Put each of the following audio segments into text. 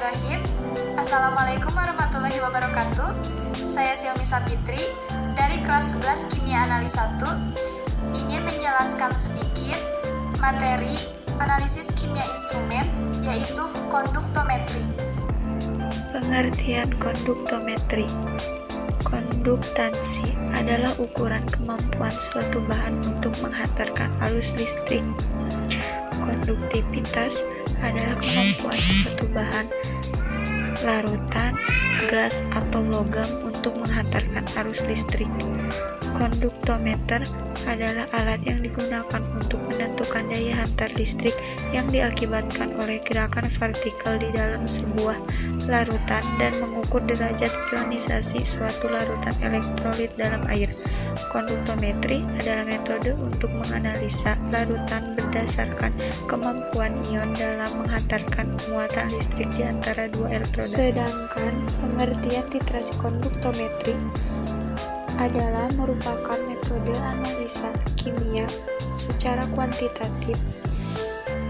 Bismillahirrahmanirrahim. Assalamualaikum warahmatullahi wabarakatuh. Saya Silmi Sapitri dari kelas 11 Kimia Analis 1 ingin menjelaskan sedikit materi analisis kimia instrumen, yaitu konduktometri. Pengertian konduktometri. Konduktansi adalah ukuran kemampuan suatu bahan untuk menghantarkan arus listrik. Konduktivitas adalah kemampuan suatu bahan, larutan, gas, atau logam untuk menghantarkan arus listrik. Konduktometer adalah alat yang digunakan untuk menentukan daya hantar listrik yang diakibatkan oleh gerakan vertikal di dalam sebuah larutan dan mengukur derajat ionisasi suatu larutan elektrolit dalam air. Konduktometri adalah metode untuk menganalisa larutan berdasarkan kemampuan ion dalam menghantarkan muatan listrik di antara dua elektroda. Sedangkan pengertian titrasi konduktometri adalah merupakan metode analisa kimia secara kuantitatif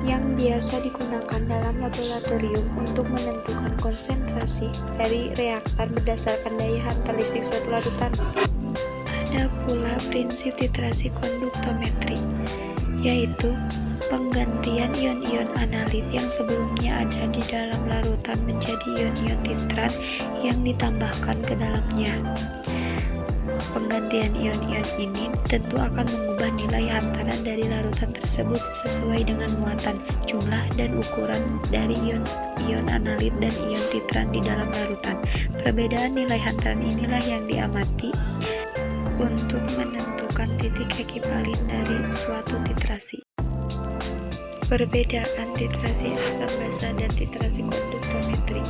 yang biasa digunakan dalam laboratorium untuk menentukan konsentrasi dari reaktan berdasarkan daya hantar listrik suatu larutan. Ada pula prinsip titrasi konduktometri, yaitu penggantian ion-ion analit yang sebelumnya ada di dalam larutan menjadi ion-ion titran yang ditambahkan ke dalamnya. Penggantian ion-ion ini tentu akan mengubah nilai hantaran dari larutan tersebut sesuai dengan muatan, jumlah, dan ukuran dari ion analit dan ion titran di dalam larutan. Perbedaan nilai hantaran inilah yang diamati untuk menentukan titik ekvivalent dari suatu titrasi. Perbedaan titrasi asam basa dan titrasi konduktometri.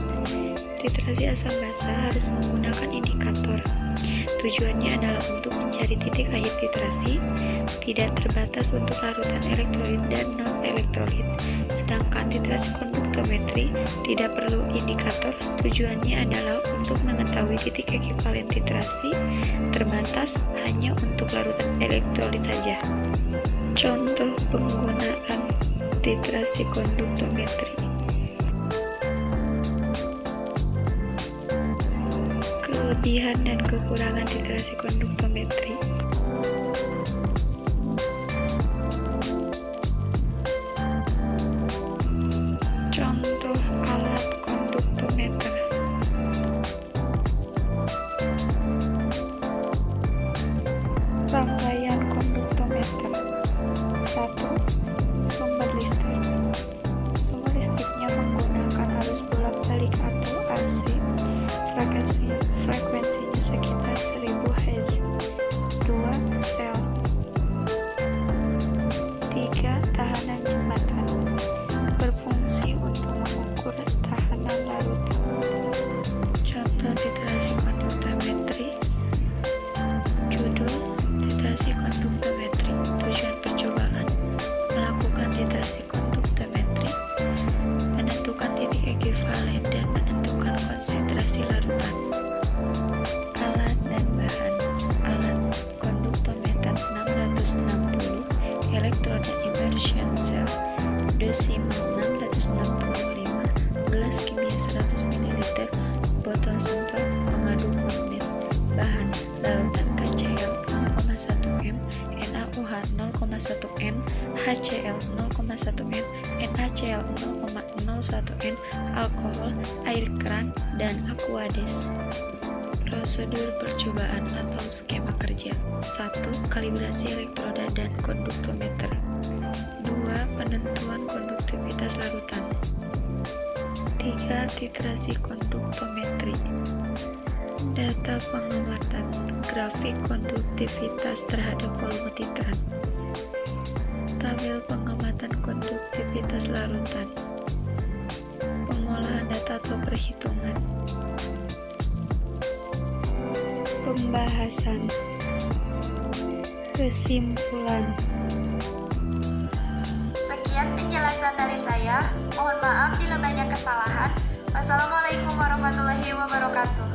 Titrasi asam basa harus menggunakan indikator. Tujuannya adalah untuk mencari titik akhir titrasi, tidak terbatas untuk larutan elektrolit dan non-elektrolit. Sedangkan titrasi konduktometri tidak perlu indikator, tujuannya adalah untuk mengetahui titik ekivalen titrasi, terbatas hanya untuk larutan elektrolit saja. Contoh penggunaan titrasi konduktometri. Kelebihan dan kekurangan titrasi konduktometri. Contoh alat konduktometer. Rangkaian konduktometer. 1. Sumber listrik. Sumber listriknya menggunakan arus bolak-balik atau AC. Frekuensinya sekitar 1000 Hz. 2. Sel. 3. Tahanan jembatan, berfungsi untuk mengukur tahanan larutan. Contoh titrasi konduktometri. Judul: titrasi konduktometri. Tujuan percobaan: melakukan titrasi konduktometri, menentukan titik ekivalen dan menentukan konsentrasi larutan. Alat dan bahan: alat konduktometer 660, elektroda immersion cell, dosimal 665, gelas kimia 100 ml, botol semprot pengaduk magnet. Bahan: larutan KCl 0,1 m, NaOH 0,1 n, HCl 0,1 n, NaCl 0,01 n, alkohol, air keran, dan aqueous. Prosedur percobaan atau skema kerja. 1. Kalibrasi elektroda dan konduktometer. 2. Penentuan konduktivitas larutan. 3. Titrasi konduktometri. Data pengamatan, grafik konduktivitas terhadap volume titran. Tabel pengamatan konduktivitas larutan. Pengolahan data atau perhitungan. Pembahasan. Kesimpulan. Sekian penjelasan dari saya. Mohon maaf bila banyak kesalahan. Wassalamualaikum warahmatullahi wabarakatuh.